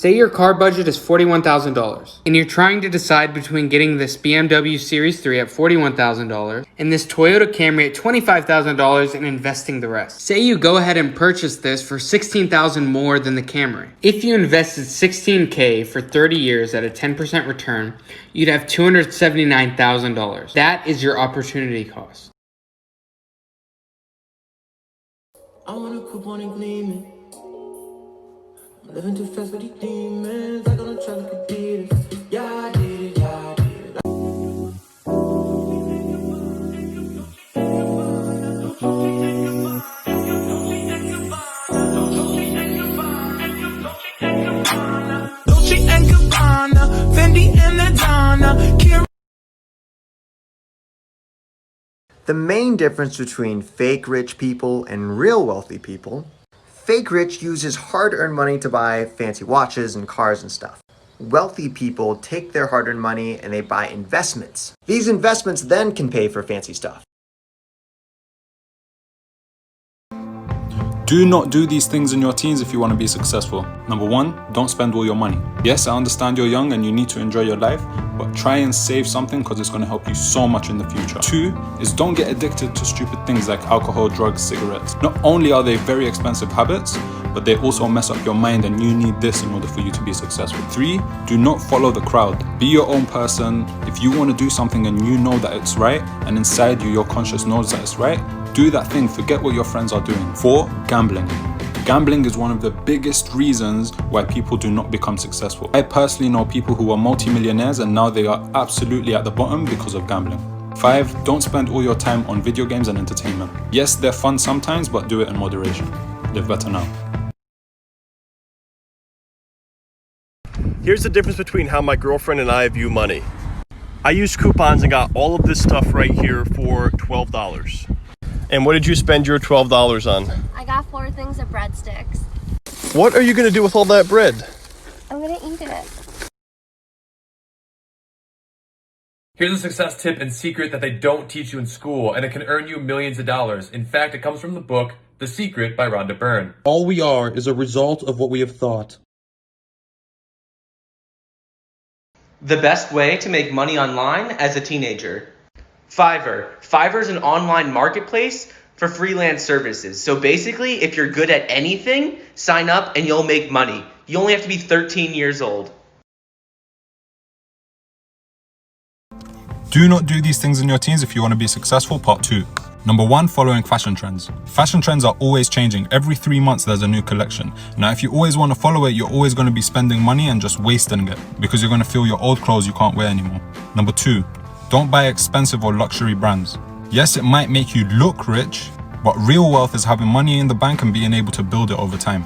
Say your car budget is $41,000 and you're trying to decide between getting this BMW Series 3 at $41,000 and this Toyota Camry at $25,000 and investing the rest. Say you go ahead and purchase this for $16,000 more than the Camry. If you invested $16K for 30 years at a 10% return, you'd have $279,000. That is your opportunity cost. I want a coupon and gleaming. I'm living too fast for these demons. I gonna try like a Adidas. Yeah, I did it, yeah, I did it. Dolce and Gabbana, Fendi and Madonna. The main difference between fake rich people and real wealthy people: fake rich uses hard-earned money to buy fancy watches and cars and stuff. Wealthy people take their hard-earned money and they buy investments. These investments then can pay for fancy stuff. Do not do these things in your teens if you want to be successful. Number one, don't spend all your money. Yes, I understand you're young and you need to enjoy your life, but try and save something because it's going to help you so much in the future. Two is don't get addicted to stupid things like alcohol, drugs, cigarettes. Not only are they very expensive habits, but they also mess up your mind and you need this in order for you to be successful. Three, do not follow the crowd. Be your own person. If you want to do something and you know that it's right, and inside you, your conscience knows that it's right, do that thing. Forget what your friends are doing. Four, gambling. Gambling is one of the biggest reasons why people do not become successful. I personally know people who are multi-millionaires and now they are absolutely at the bottom because of gambling. Five, don't spend all your time on video games and entertainment. Yes, they're fun sometimes, but do it in moderation. Live better now. Here's the difference between how my girlfriend and I view money. I used coupons and got all of this stuff right here for $12. And what did you spend your $12 on? I got 4 things of breadsticks. What are you going to do with all that bread? I'm gonna eat it. Here's a success tip and secret that they don't teach you in school, and it can earn you millions of dollars. In fact, it comes from the book The Secret by Rhonda Byrne. All we are is a result of what we have thought. The best way to make money online as a teenager. Fiverr. Fiverr is an online marketplace for freelance services. So basically, if you're good at anything, sign up and you'll make money. You only have to be 13 years old. Do not do these things in your teens if you want to be successful. Part 2. Number 1, following fashion trends. Fashion trends are always changing. Every 3 months there's a new collection. Now, if you always want to follow it, you're always going to be spending money and just wasting it because you're going to feel your old clothes you can't wear anymore. Number 2, don't buy expensive or luxury brands. Yes, it might make you look rich, but real wealth is having money in the bank and being able to build it over time.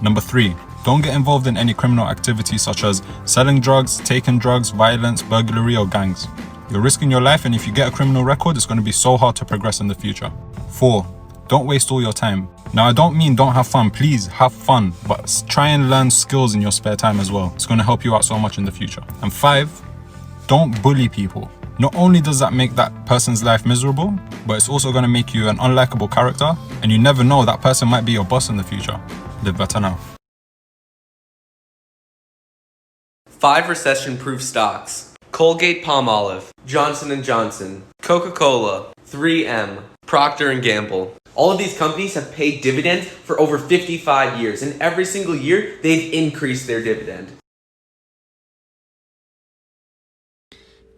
Number 3, don't get involved in any criminal activities such as selling drugs, taking drugs, violence, burglary, or gangs. You're risking your life, and if you get a criminal record, it's going to be so hard to progress in the future. 4, don't waste all your time. Now, I don't mean don't have fun. Please have fun, but try and learn skills in your spare time as well. It's going to help you out so much in the future. And 5, don't bully people. Not only does that make that person's life miserable, but it's also going to make you an unlikable character, and you never know, that person might be your boss in the future. Live better now. 5 recession-proof stocks. Colgate-Palmolive, Johnson & Johnson, Coca-Cola, 3M, Procter & Gamble. All of these companies have paid dividends for over 55 years, and every single year, they've increased their dividend.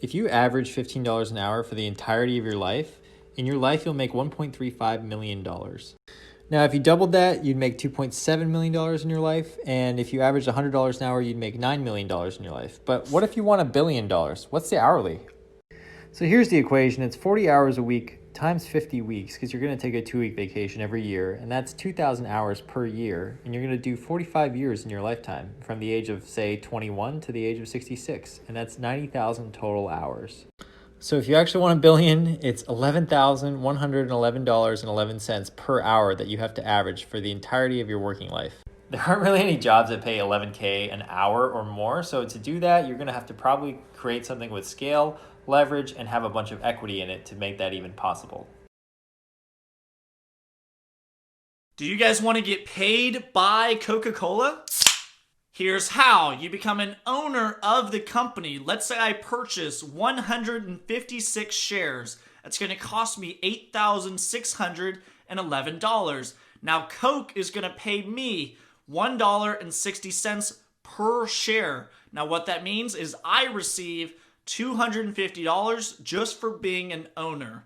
If you average $15 an hour for the entirety of your life, in your life you'll make $1.35 million. Now, if you doubled that, you'd make $2.7 million in your life, and if you averaged $100 an hour, you'd make $9 million in your life. But what if you want $1 billion? What's the hourly? So here's the equation. It's 40 hours a week times 50 weeks, because you're going to take a 2-week vacation every year, and that's 2,000 hours per year, and you're going to do 45 years in your lifetime, from the age of, say, 21 to the age of 66, and that's 90,000 total hours. So if you actually want $1 billion, it's $11,111.11 per hour that you have to average for the entirety of your working life. There aren't really any jobs that pay $11K an hour or more, so to do that, you're going to have to probably create something with scale, leverage, and have a bunch of equity in it to make that even possible. Do you guys want to get paid by Coca-Cola? Here's how. You become an owner of the company. Let's say I purchase 156 shares. That's going to cost me $8,611. Now, Coke is going to pay me $1.60 per share. Now, what that means is I receive $250 just for being an owner.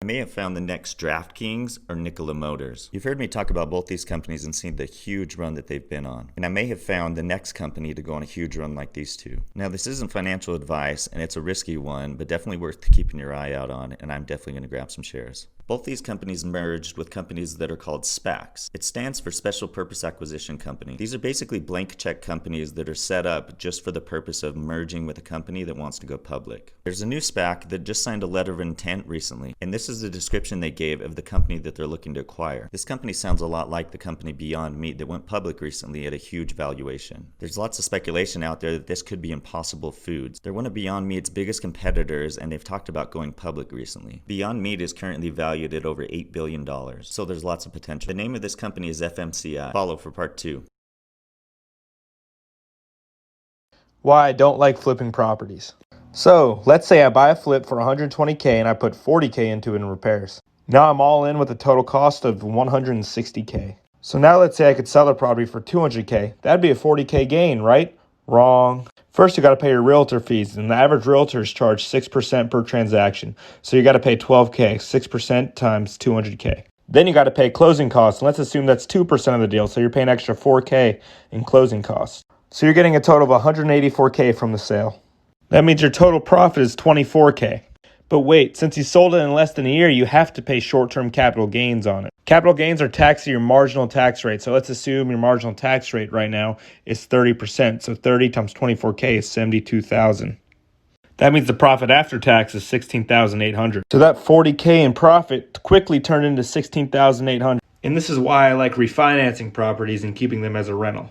I may have found the next DraftKings or Nikola Motors. You've heard me talk about both these companies and seen the huge run that they've been on. And I may have found the next company to go on a huge run like these two. Now, this isn't financial advice, and it's a risky one, but definitely worth keeping your eye out on, and I'm definitely going to grab some shares. Both these companies merged with companies that are called SPACs. It stands for Special Purpose Acquisition Company. These are basically blank check companies that are set up just for the purpose of merging with a company that wants to go public. There's a new SPAC that just signed a letter of intent recently, and this is the description they gave of the company that they're looking to acquire. This company sounds a lot like the company Beyond Meat that went public recently at a huge valuation. There's lots of speculation out there that this could be Impossible Foods. They're one of Beyond Meat's biggest competitors, and they've talked about going public recently. Beyond Meat is currently valued at over $8 billion, so there's lots of potential. The name of this company is FMCI. Follow for part 2. Why I don't like flipping properties. So, let's say I buy a flip for $120K and I put $40K into it in repairs. Now I'm all in with a total cost of $160K. So now let's say I could sell a property for $200K. That'd be a $40K gain, right? Wrong. First, you got to pay your realtor fees, and the average realtor is charged 6% per transaction. So you got to pay $12K, 6% times $200K. Then you got to pay closing costs, and let's assume that's 2% of the deal, so you're paying extra $4K in closing costs. So you're getting a total of $184K from the sale. That means your total profit is $24K. But wait, since you sold it in less than a year, you have to pay short-term capital gains on it. Capital gains are taxed at your marginal tax rate. So let's assume your marginal tax rate right now is 30%. So 30 times 24K is $72,000. That means the profit after tax is $16,800. So that $40K in profit quickly turned into $16,800. And this is why I like refinancing properties and keeping them as a rental.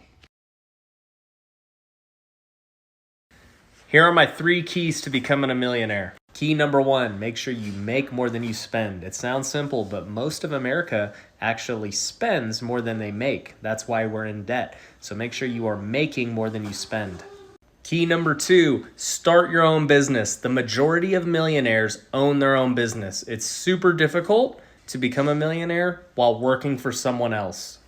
Here are my 3 keys to becoming a millionaire. Key number 1, make sure you make more than you spend. It sounds simple, but most of America actually spends more than they make. That's why we're in debt. So make sure you are making more than you spend. Key number 2, start your own business. The majority of millionaires own their own business. It's super difficult to become a millionaire while working for someone else.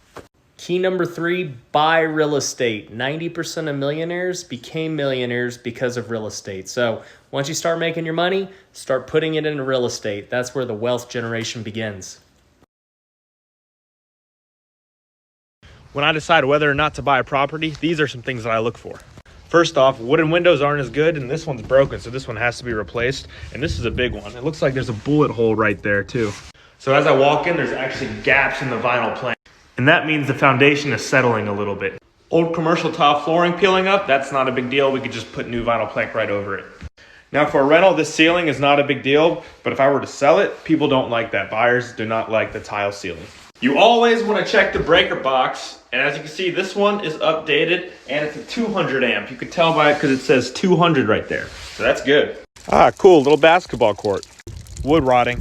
Key number 3, buy real estate. 90% of millionaires became millionaires because of real estate. So once you start making your money, start putting it into real estate. That's where the wealth generation begins. When I decide whether or not to buy a property, these are some things that I look for. First off, wooden windows aren't as good, and this one's broken, so this one has to be replaced. And this is a big one. It looks like there's a bullet hole right there, too. So as I walk in, there's actually gaps in the vinyl plank. And that means the foundation is settling a little bit. Old commercial tile flooring peeling up, that's not a big deal. We could just put new vinyl plank right over it. Now for a rental, this ceiling is not a big deal, but if I were to sell it, people don't like that. Buyers do not like the tile ceiling. You always want to check the breaker box, and as you can see, this one is updated, and it's a 200 amp. You can tell by it because it says 200 right there. So that's good. Ah, cool, little basketball court. Wood rotting.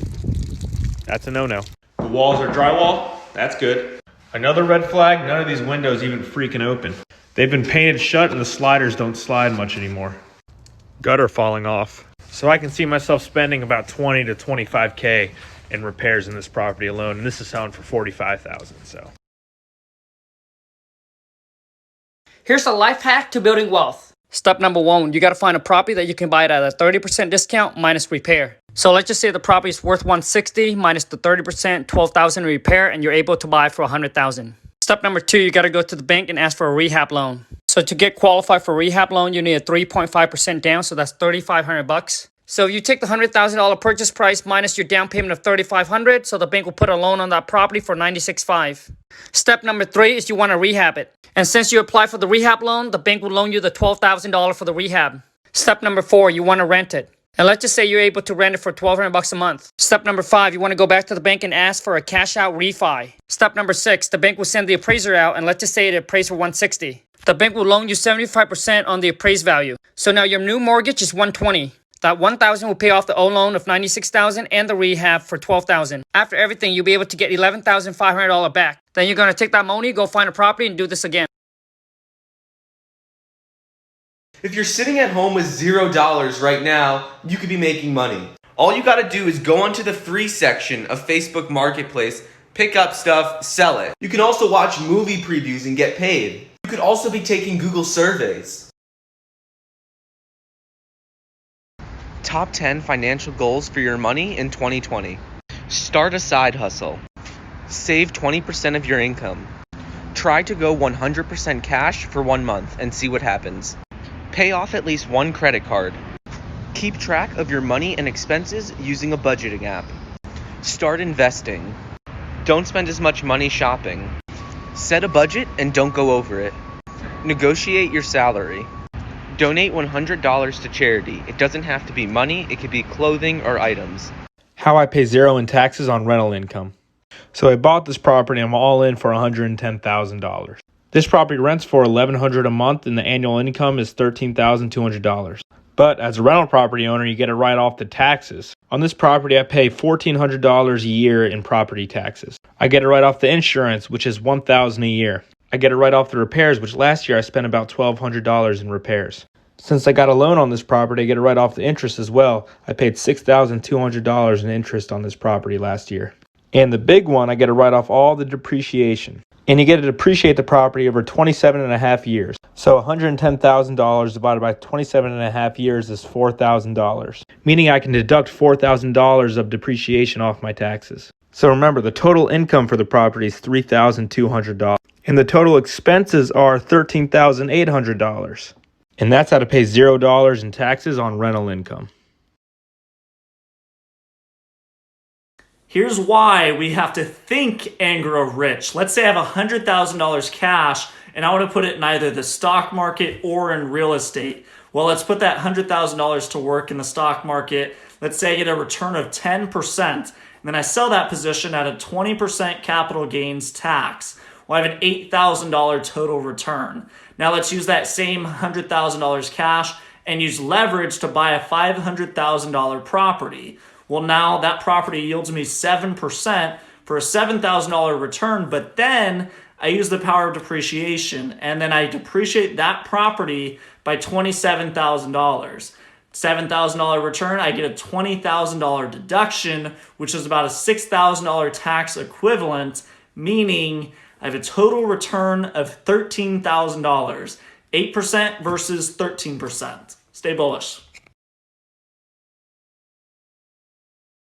That's a no-no. The walls are drywall. That's good. Another red flag, none of these windows even freaking open. They've been painted shut and the sliders don't slide much anymore. Gutter falling off. So I can see myself spending about 20 to 25K in repairs in this property alone, and this is selling for $45,000. So here's a life hack to building wealth. Step number 1, you got to find a property that you can buy it at a 30% discount minus repair. So let's just say the property is worth $160 minus the 30%, $12,000 in repair, and you're able to buy it for $100,000. Step number 2, you got to go to the bank and ask for a rehab loan. So to get qualified for a rehab loan, you need a 3.5% down, so that's $3,500. So you take the $100,000 purchase price minus your down payment of $3,500, so the bank will put a loan on that property for $96,500. Step number 3 is you want to rehab it. And since you apply for the rehab loan, the bank will loan you the $12,000 for the rehab. Step number 4, you want to rent it. And let's just say you're able to rent it for $1,200 a month. Step number 5, you want to go back to the bank and ask for a cash out refi. Step number 6, the bank will send the appraiser out, and let's just say it appraised for $160. The bank will loan you 75% on the appraised value. So now your new mortgage is $120. That $1,000 will pay off the old loan of $96,000 and the rehab for $12,000. After everything, you'll be able to get $11,500 back. Then you're gonna take that money, go find a property, and do this again. If you're sitting at home with $0 right now, you could be making money. All you gotta do is go onto the free section of Facebook Marketplace, pick up stuff, sell it. You can also watch movie previews and get paid. You could also be taking Google surveys. Top 10 financial goals for your money in 2020. Start a side hustle. Save 20% of your income. Try to go 100% cash for 1 month and see what happens. Pay off at least one credit card. Keep track of your money and expenses using a budgeting app. Start investing. Don't spend as much money shopping. Set a budget and don't go over it. Negotiate your salary. Donate $100 to charity. It doesn't have to be money, it could be clothing or items. How I pay zero in taxes on rental income. So I bought this property, I'm all in for $110,000. This property rents for $1,100 a month and the annual income is $13,200. But as a rental property owner, you get to write off the taxes. On this property, I pay $1,400 a year in property taxes. I get to write off the insurance, which is $1,000 a year. I get to write off the repairs, which last year I spent about $1,200 in repairs. Since I got a loan on this property, I get to write off the interest as well. I paid $6,200 in interest on this property last year. And the big one, I get to write off all the depreciation. And you get to depreciate the property over 27 and a half years. So $110,000 divided by 27 and a half years is $4,000, meaning I can deduct $4,000 of depreciation off my taxes. So remember, the total income for the property is $3,200, and the total expenses are $13,800. And that's how to pay $0 in taxes on rental income. Here's why we have to think and grow rich. Let's say I have $100,000 cash and I want to put it in either the stock market or in real estate. Well, let's put that $100,000 to work in the stock market. Let's say I get a return of 10%. And then I sell that position at a 20% capital gains tax. Well, I have an $8,000 total return. Now let's use that same $100,000 cash and use leverage to buy a $500,000 property. Well, now that property yields me 7% for a $7,000 return, but then I use the power of depreciation and then I depreciate that property by $27,000. $7,000 return, I get a $20,000 deduction, which is about a $6,000 tax equivalent, meaning I have a total return of $13,000, 8% versus 13%. Stay bullish.